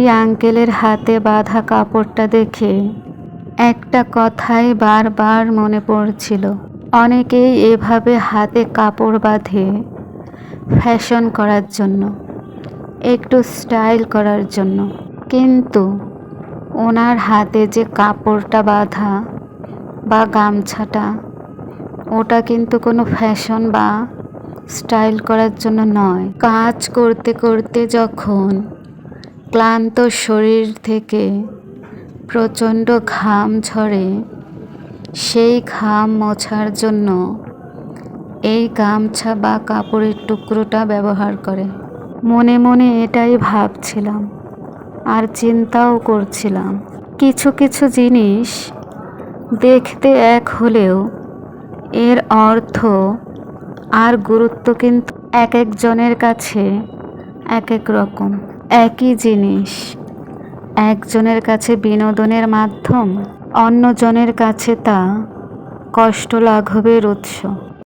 আঙ্কেলের হাতে বাঁধা কাপড়টা দেখে একটা কথাই বারবার মনে পড়ছিল। অনেকেই এভাবে হাতে কাপড় বাঁধে ফ্যাশন করার জন্য, একটু স্টাইল করার জন্য, কিন্তু ওনার হাতে যে কাপড়টা বাঁধা বা গামছাটা, ওটা কিন্তু কোনো ফ্যাশন বা স্টাইল করার জন্য নয়। কাজ করতে করতে যখন ক্লান্ত শরীর থেকে প্রচণ্ড ঘাম ঝরে, সেই ঘাম মোছার জন্য এই গামছা বা কাপড়ের টুকরোটা ব্যবহার করে। মনে মনে এটাই ভাবছিলাম আর চিন্তাও করছিলাম। কিছু কিছু জিনিস দেখতে এক হলেও এর অর্থ আর গুরুত্ব কিন্তু এক একজনের কাছে এক এক রকম। একই জিনিস একজনের কাছে বিনোদনের মাধ্যম, অন্যজনের কাছে তা কষ্ট লাঘবের উৎস।